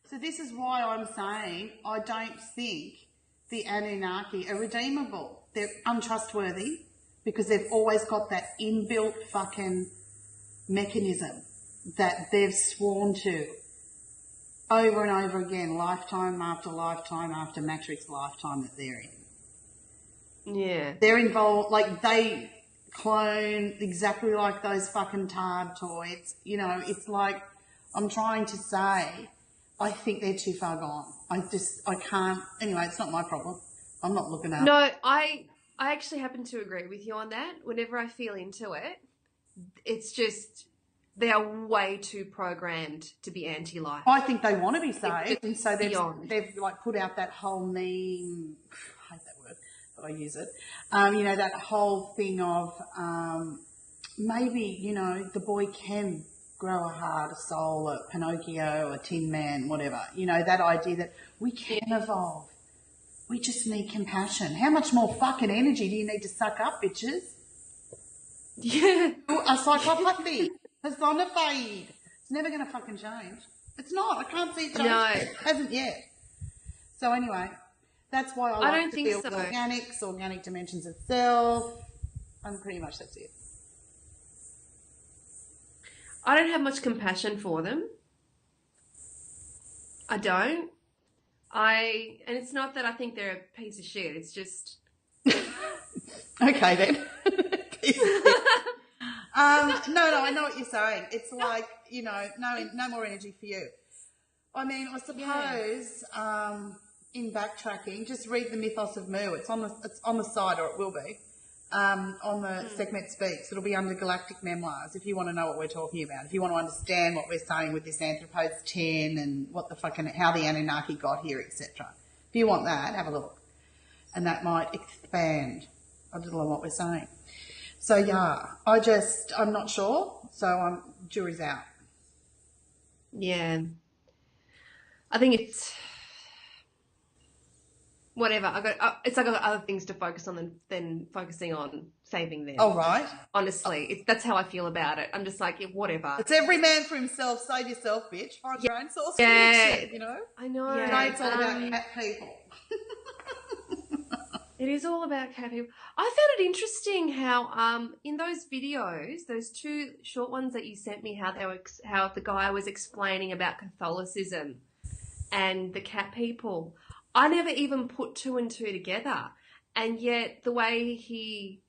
So this is why I'm saying I don't think the Anunnaki are redeemable. They're untrustworthy because they've always got that inbuilt fucking mechanism that they've sworn to over and over again, lifetime after matrix lifetime that they're in. Yeah. They're involved, like they clone exactly like those fucking Tartoids. You know, it's like, I'm trying to say, I think they're too far gone. I can't, anyway, it's not my problem. I'm not looking at it. No, I actually happen to agree with you on that. Whenever I feel into it, it's just, they are way too programmed to be anti-life. I think they want to be saved, and so they've like put out that whole meme, I hate that word, but I use it, you know, that whole thing of maybe, you know, the boy can grow a heart, a soul, a Pinocchio, a Tin Man, whatever. You know, that idea that we can evolve. We just need compassion. How much more fucking energy do you need to suck up, bitches? Yeah. A psychopathy, personified. It's never going to fucking change. It's not. I can't see it change. No. It hasn't yet. So anyway, that's why I like to feel organics, organic dimensions of self, and pretty much that's it. I don't have much compassion for them. I don't. And it's not that I think they're a piece of shit. It's just. Okay then. No, I know what you're saying. It's like, you know, no more energy for you. I mean, I suppose in backtracking, just read the Mythos of Mu. It's on the side, or it will be. On the Sekhmet Speaks. It'll be under Galactic Memoirs if you want to know what we're talking about. If you want to understand what we're saying with this Anthropos 10 and what the fucking, how the Anunnaki got here, etc. If you want that, have a look. And that might expand a little on what we're saying. So yeah, I'm not sure. So jury's out. Yeah. I think it's whatever. It's like I've got other things to focus on than focusing on saving them. Oh, right. Honestly, that's how I feel about it. I'm just like, whatever. It's every man for himself. Save yourself, bitch. Find your own source connection, you know? I know. Yeah. No, it's all about cat people. It is all about cat people. I found it interesting how in those videos, those two short ones that you sent me, how the guy was explaining about Catholicism and the cat people. I never even put two and two together. And yet the way he,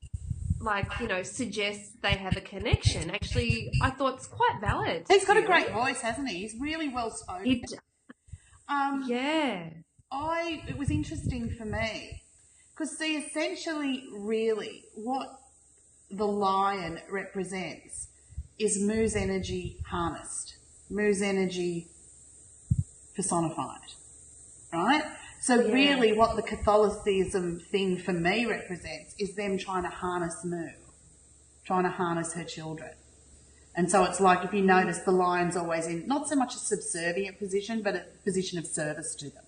suggests they have a connection, actually, I thought it's quite valid. He's got a great voice, hasn't he? He's really well spoken. Yeah. It was interesting for me because, see, essentially, really, what the lion represents is Mu's energy harnessed, Mu's energy personified, right? So really what the Catholicism thing for me represents is them trying to harness Mu, trying to harness her children. And so it's like, if you notice, the lion's always in not so much a subservient position, but a position of service to them,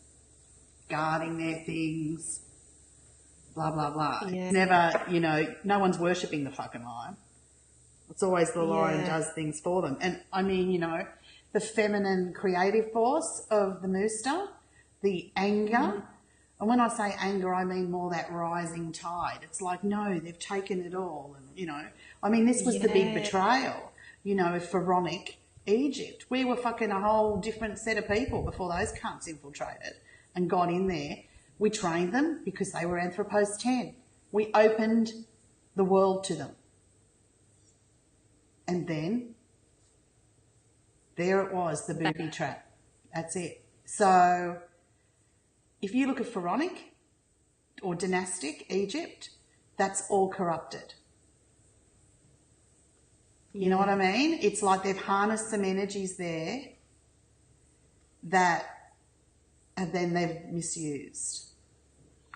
guarding their things, blah, blah, blah. Yeah. It's never, no one's worshipping the fucking lion. It's always the lion does things for them. And I mean, the feminine creative force of the Mooster, the anger, and when I say anger, I mean more that rising tide. It's like, no, they've taken it all. And, I mean, this was the big betrayal, of Pharonic Egypt. We were fucking a whole different set of people before those cunts infiltrated and got in there. We trained them because they were Anthropos 10. We opened the world to them. And then there it was, the booby trap. That's it. So if you look at Pharonic or dynastic Egypt, that's all corrupted. You know what I mean? It's like they've harnessed some energies there and then they've misused.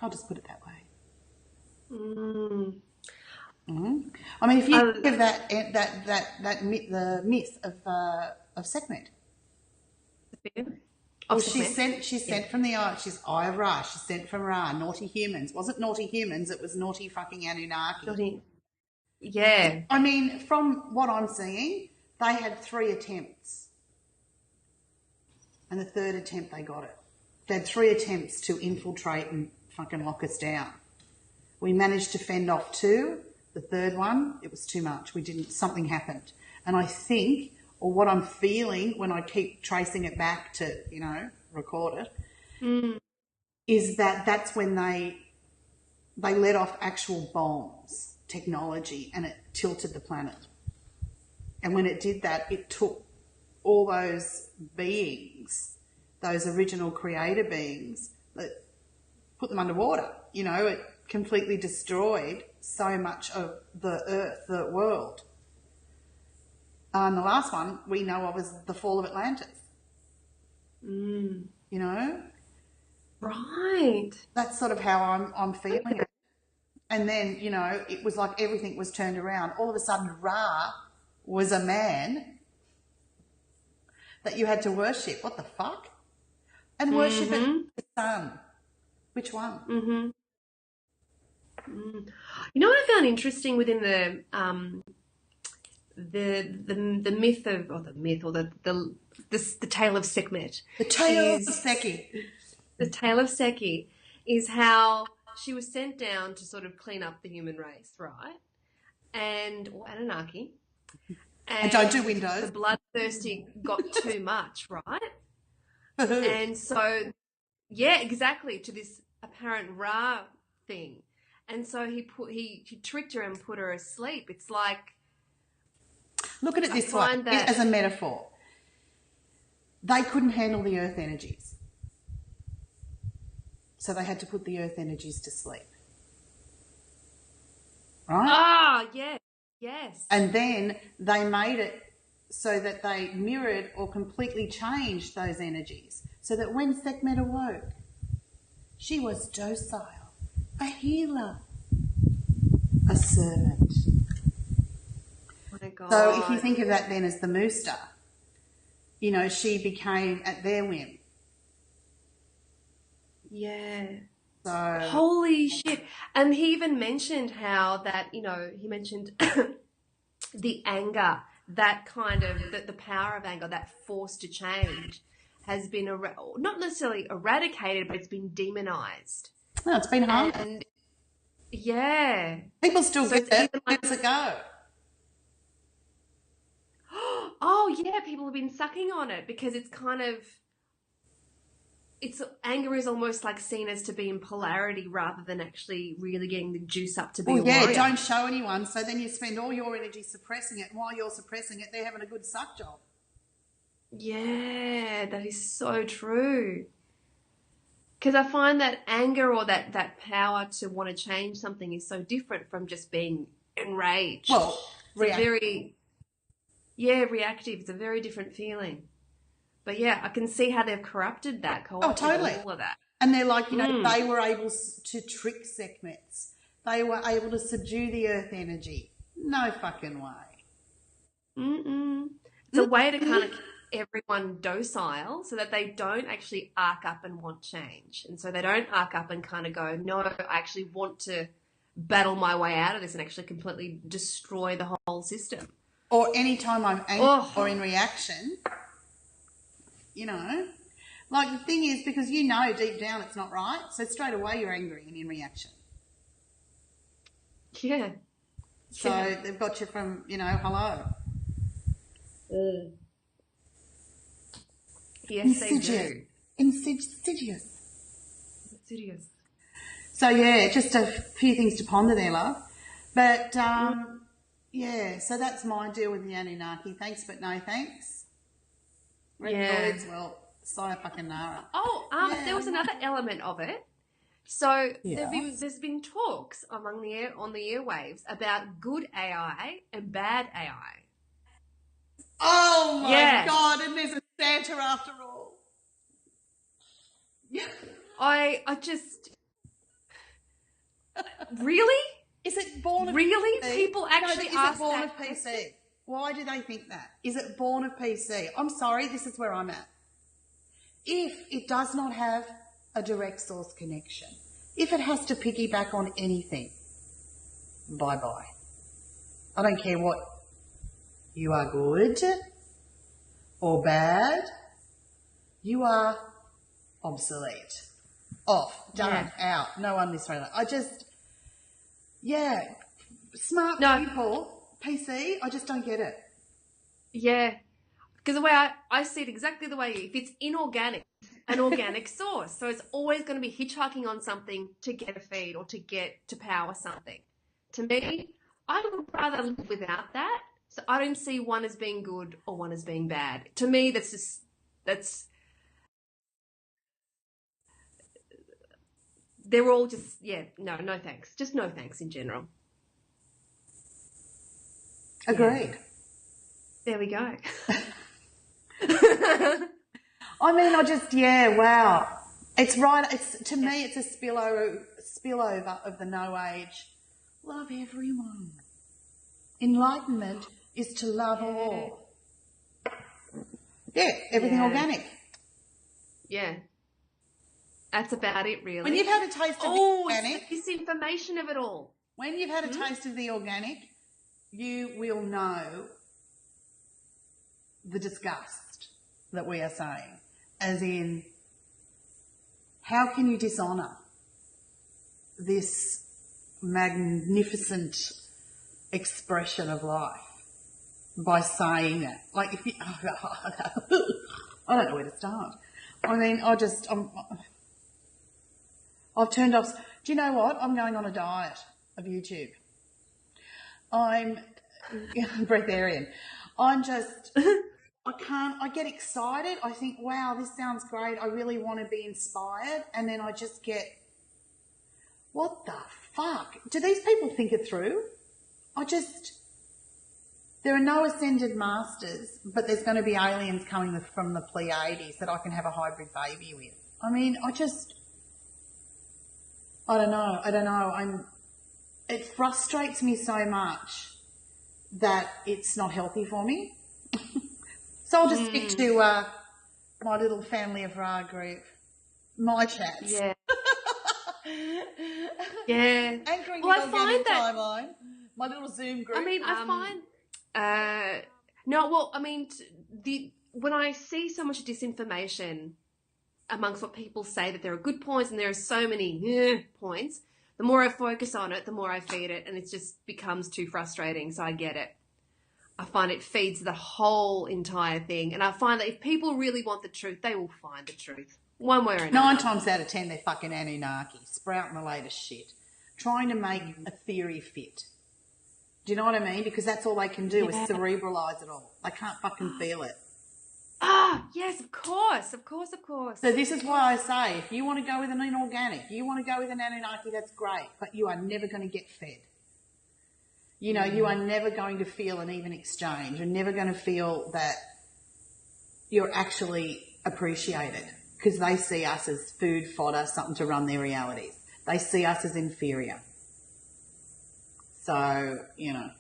I'll just put it that way. Mm-hmm. I mean, if you think of the myth of Sekhmet. Well, she's sent from the eye. She's Eye of Ra. She's sent from Ra. Naughty humans. Wasn't naughty humans. It was naughty fucking Anunnaki. Yeah. I mean, from what I'm seeing, they had 3 attempts. And the third attempt, they got it. They had 3 attempts to infiltrate and fucking lock us down. We managed to fend off 2. The third one, it was too much. Something happened. And I think, or what I'm feeling when I keep tracing it back to, record it, is that that's when they let off actual bombs, technology, and it tilted the planet. And when it did that, it took all those beings, those original creator beings, that put them underwater. It completely destroyed so much of the earth, the world. And the last one we know of is the fall of Atlantis. Right. That's sort of how I'm feeling it. And then, it was like everything was turned around. All of a sudden, Ra was a man that you had to worship. What the fuck? And worship the sun. Which one? Mm-hmm. You know what I found interesting within the myth of, or the myth, or the tale of Sekhmet. The tale of Seki. The tale of Seki is how she was sent down to sort of clean up the human race, right? Or Anunnaki. And don't do windows. The bloodthirsty got too much, right? And so, yeah, exactly, to this apparent Ra thing. And so he tricked her and put her asleep. It's like, look at it this way, as a metaphor. They couldn't handle the earth energies. So they had to put the earth energies to sleep. Right? Ah, yes. And then they made it so that they mirrored or completely changed those energies. So that when Sekhmet awoke, she was docile, a healer, a servant. Oh my God. So if you think of that then as the Mooster, she became at their whim. Yeah. So holy shit. And he even mentioned how that, he mentioned the anger, that kind of, the power of anger, that force to change has been, not necessarily eradicated, but it's been demonized. No, it's been hard. And yeah. People still get that years ago. Oh, yeah, people have been sucking on it because it's kind of, anger is almost like seen as to be in polarity rather than actually really getting the juice up to be a warrior. Don't show anyone. So then you spend all your energy suppressing it. And while you're suppressing it, they're having a good suck job. Yeah, that is so true. Because I find that anger or that power to want to change something is so different from just being enraged. Well, reactive. Reactive. It's a very different feeling. But yeah, I can see how they've corrupted that. Totally. All of that. And they're like, they were able to trick Sekhmets. They were able to subdue the earth energy. No fucking way. It's a way to kind of keep everyone docile so that they don't actually arc up and want change. And so they don't arc up and kind of go, no, I actually want to battle my way out of this and actually completely destroy the whole system. Or anytime I'm angry or in reaction, like the thing is, because deep down it's not right, so straight away you're angry and in reaction. Yeah. So they've got you from, hello. Yes, they do. Insidious. So yeah, just a few things to ponder there, love. But so that's my deal with the Anunnaki. Thanks, but no thanks. Records, well, sayonara. There was another element of it. So there's been talks on the airwaves about good AI and bad AI. Oh my God! And there's a Santa after all. Yeah. I just really. Is it born of really? PC? People actually ask born that of PC? Why do they think that? Is it born of PC? I'm sorry, this is where I'm at. If it does not have a direct source connection, if it has to piggyback on anything, bye-bye. I don't care what you are good or bad. you are obsolete. Off, done, out. No one this way. Smart people, PC, I just don't get it. Yeah. Because the way I see it exactly the way if it's inorganic, an organic source. So it's always going to be hitchhiking on something to get a feed or to power something. To me, I would rather live without that. So I don't see one as being good or one as being bad. To me, they're all just, no thanks. Just no thanks in general. Agreed. There we go. I mean, wow. It's right. To me, it's a spillover of the No Age. Love everyone. Enlightenment is to love all. Yeah, everything organic. Yeah. That's about it, really. When you've had a taste of the organic... it's the disinformation of it all. When you've had a taste of the organic, you will know the disgust that we are saying. As in, how can you dishonour this magnificent expression of life by saying that? Like, if you... I don't know where to start. I mean, I've turned off... Do you know what? I'm going on a diet of YouTube. I'm breatharian. I get excited. I think, wow, this sounds great. I really want to be inspired. And then I just get, what the fuck? Do these people think it through? There are no ascended masters, but there's going to be aliens coming from the Pleiades that I can have a hybrid baby with. I mean, I don't know. It frustrates me so much that it's not healthy for me. So I'll just stick to my little family of Ra group, my chats. Yeah. Yeah. Anchoring the organic timeline, my little Zoom group. I mean, when I see so much disinformation amongst what people say that there are good points and there are so many points, the more I focus on it, the more I feed it, and it just becomes too frustrating. So I get it. I find it feeds the whole entire thing. And I find that if people really want the truth, they will find the truth. One way or another. 9 times out of 10, they're fucking Anunnaki, sprouting the latest shit, trying to make a theory fit. Do you know what I mean? Because that's all they can do is cerebralise it all. They can't fucking feel it. Yes, of course. So this is why I say, if you want to go with an inorganic, you want to go with an Anunnaki, that's great, but you are never going to get fed. You know, you are never going to feel an even exchange. You're never going to feel that you're actually appreciated because they see us as food fodder, something to run their realities. They see us as inferior. So, you know.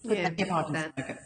Yeah, If I can smoke it.